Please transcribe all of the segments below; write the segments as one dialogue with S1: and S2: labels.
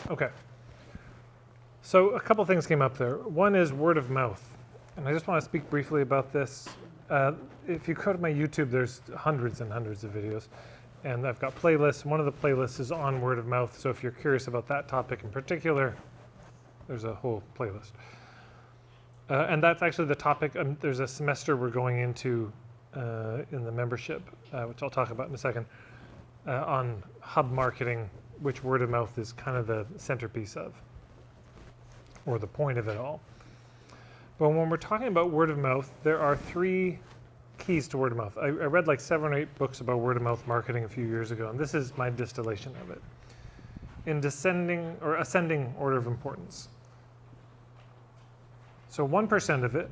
S1: Okay. So a couple things came up there. One is word of mouth. And I just want to speak briefly about this. If you go to my YouTube, there's hundreds and hundreds of videos. And I've got playlists. One of the playlists is on word of mouth. So if you're curious about that topic in particular, there's a whole playlist. And that's actually the topic. There's a semester we're going into in the membership, which I'll talk about in a second, on hub marketing, which word of mouth is kind of the centerpiece of, or the point of it all. But when we're talking about word of mouth, there are 3 keys to word of mouth. I read like 7 or 8 books about word of mouth marketing a few years ago, and this is my distillation of it. In descending or ascending order of importance. So 1% of it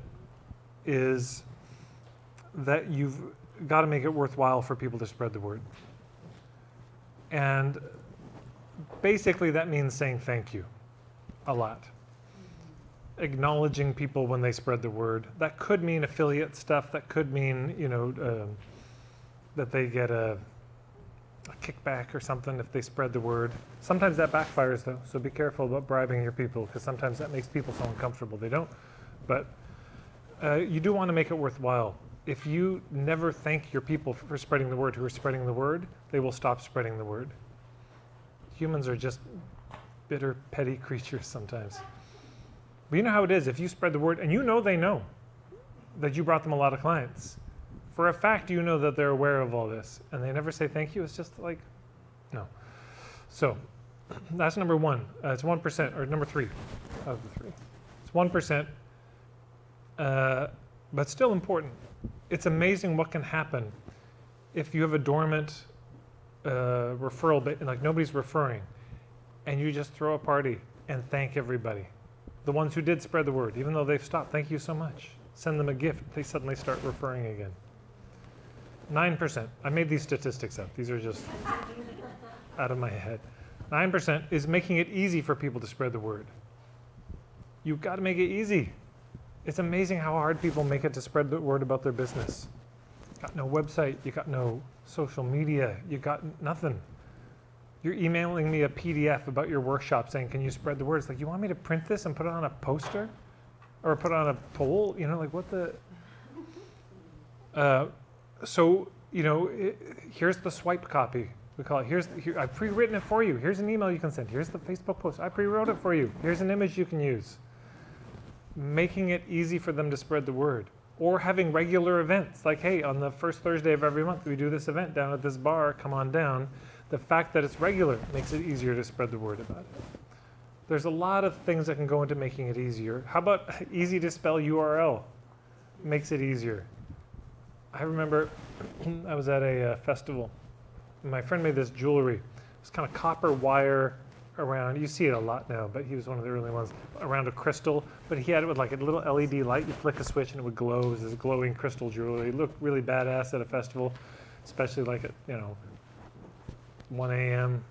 S1: is that you've got to make it worthwhile for people to spread the word. And basically that means saying thank you a lot. Acknowledging people when they spread the word. That could mean affiliate stuff. That could mean, that they get a kickback or something if they spread the word. Sometimes that backfires though, so be careful about bribing your people, because sometimes that makes people so uncomfortable they don't. But you do want to make it worthwhile. If you never thank your people for spreading the word who are spreading the word, they will stop spreading the word. Humans are just bitter, petty creatures sometimes. But you know how it is. If you spread the word, and they know that you brought them a lot of clients, for a fact you know that they're aware of all this, and they never say thank you, it's just like, no. So that's number 1. It's 1%, or number 3 of the 3. It's 1%, but still important. It's amazing what can happen if you have a dormant referral, like nobody's referring, and you just throw a party and thank everybody. The ones who did spread the word, even though they've stopped, thank you so much. Send them a gift, they suddenly start referring again. 9%, I made these statistics up. These are just out of my head. 9% is making it easy for people to spread the word. You've got to make it easy. It's amazing how hard people make it to spread the word about their business. You got no website, you got no social media, you got nothing. You're emailing me a PDF about your workshop saying, can you spread the word? It's like, you want me to print this and put it on a poster? Or put it on a poll? Like what the... here's the swipe copy. We call it, I've pre-written it for you. Here's an email you can send. Here's the Facebook post. I pre-wrote it for you. Here's an image you can use. Making it easy for them to spread the word. Or having regular events. Like, hey, on the first Thursday of every month, we do this event down at this bar. Come on down. The fact that it's regular makes it easier to spread the word about it. There's a lot of things that can go into making it easier. How about easy to spell URL? Makes it easier. I remember I was at a festival. My friend made this jewelry. It's kind of copper wire around, you see it a lot now, but he was one of the early ones, around a crystal, but he had it with like a little LED light. You flick a switch and it would glow. It was this glowing crystal jewelry. It looked really badass at a festival, especially like at, 1 a.m.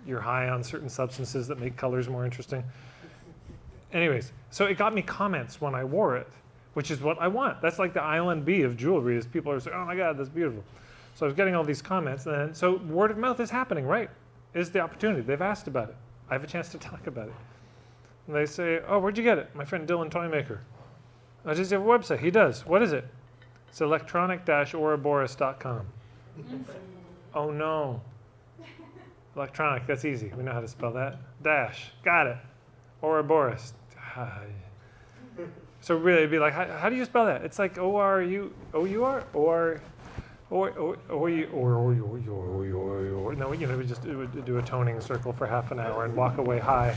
S1: You're high on certain substances that make colors more interesting. Anyways, so it got me comments when I wore it, which is what I want. That's like the island bee of jewelry, is people are saying, oh my God, that's beautiful. So I was getting all these comments, and so word of mouth is happening, right? Is the opportunity. They've asked about it. I have a chance to talk about it. And they say, oh, where'd you get it? My friend Dylan Toymaker. Oh, does he have a website? He does. What is it? It's electronic-ouroboros.com. Oh no. Electronic, that's easy. We know how to spell that. Dash, got it. Ouroboros. So really, it'd be like, how do you spell that? It's like O-R-U-O-U-R? Or no, we would do a toning circle for half an hour and walk away high.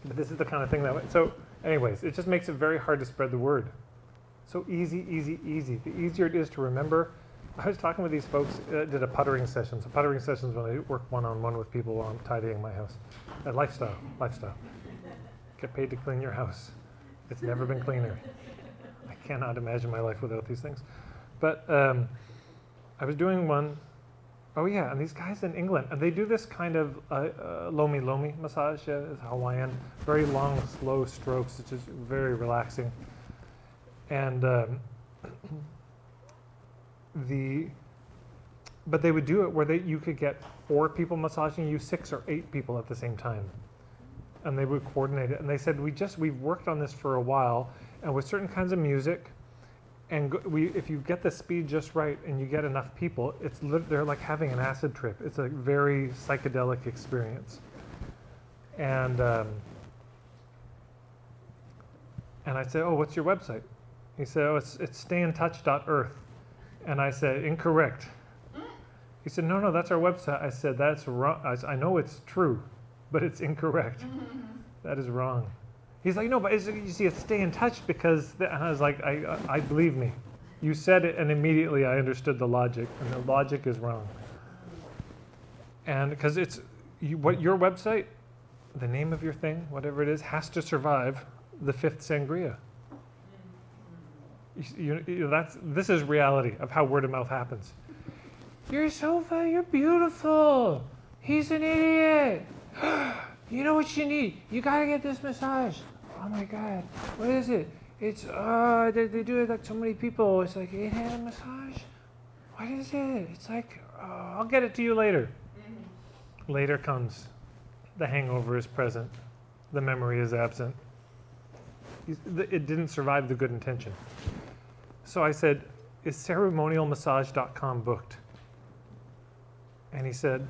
S1: But this is the kind of thing so anyways, it just makes it very hard to spread the word. So easy, easy, easy. The easier it is to remember. I was talking with these folks, did a puttering session. So puttering sessions when I work one-on-one with people while I'm tidying my house. Lifestyle. Get paid to clean your house. It's never been cleaner. I cannot imagine my life without these things. But I was doing one, and these guys in England, and they do this kind of lomi massage, it's Hawaiian, very long, slow strokes, which is very relaxing. And But they would do it where you could get 4 people massaging you, 6 or 8 people at the same time. And they would coordinate it. And they said, we've worked on this for a while, and with certain kinds of music, and if you get the speed just right and you get enough people, they're like having an acid trip. It's a very psychedelic experience. And I said, oh, what's your website? He said, oh, it's stayintouch.earth. And I said, incorrect. He said, no, that's our website. I said, that's wrong. I know it's true, but it's incorrect. That is wrong. He's like, no, but you see, it's stay in touch because, and I was like, I believe me. You said it, and immediately I understood the logic, and the logic is wrong. And because your website, the name of your thing, whatever it is, has to survive the 5th sangria. This is reality of how word of mouth happens. You're so fun, you're beautiful. He's an idiot. You know what you need? You gotta get this massage. Oh my God, what is it? It's, they do it like so many people. It's like 8-hand massage. What is it? It's like, I'll get it to you later. Later comes, the hangover is present. The memory is absent. It didn't survive the good intention. So I said, is ceremonialmassage.com booked? And he said,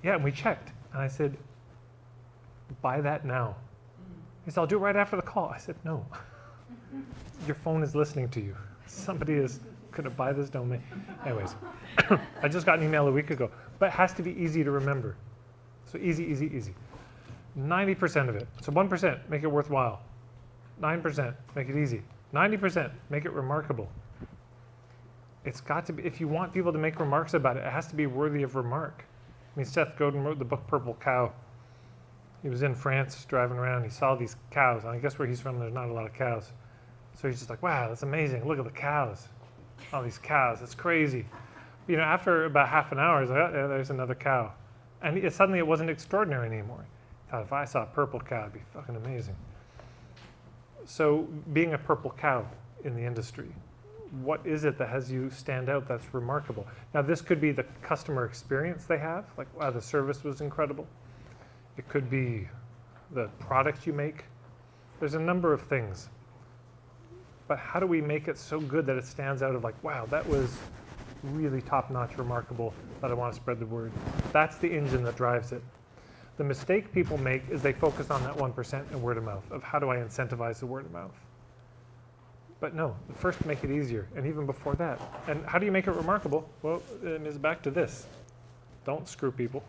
S1: yeah, and we checked. And I said, buy that now. He said, I'll do it right after the call. I said, no. Your phone is listening to you. Somebody is going to buy this domain. Anyways, I just got an email a week ago. But it has to be easy to remember. So easy, easy, easy. 90% of it. So 1%, make it worthwhile. 9%, make it easy. 90%, make it remarkable. It's got to be, if you want people to make remarks about it, it has to be worthy of remark. I mean, Seth Godin wrote the book Purple Cow. He was in France driving around. He saw these cows. And I guess where he's from, there's not a lot of cows. So he's just like, wow, that's amazing. Look at the cows. All these cows. It's crazy. You know, after about half an hour, he's like, oh, yeah, there's another cow. And suddenly it wasn't extraordinary anymore. He thought, if I saw a purple cow, it'd be fucking amazing. So being a purple cow in the industry, what is it that has you stand out that's remarkable? Now, this could be the customer experience they have, like, wow, the service was incredible. It could be the product you make. There's a number of things. But how do we make it so good that it stands out of like, wow, that was really top-notch, remarkable, that I want to spread the word? That's the engine that drives it. The mistake people make is they focus on that 1% and word of mouth, of how do I incentivize the word of mouth? But no, first make it easier, and even before that. And how do you make it remarkable? Well, it is back to this. Don't screw people.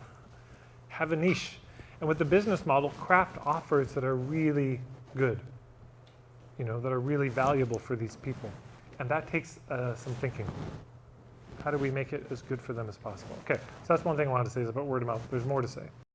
S1: Have a niche. And with the business model, craft offers that are really good, you know, that are really valuable for these people. And that takes some thinking. How do we make it as good for them as possible? Okay, so that's one thing I wanted to say is about word of mouth. There's more to say.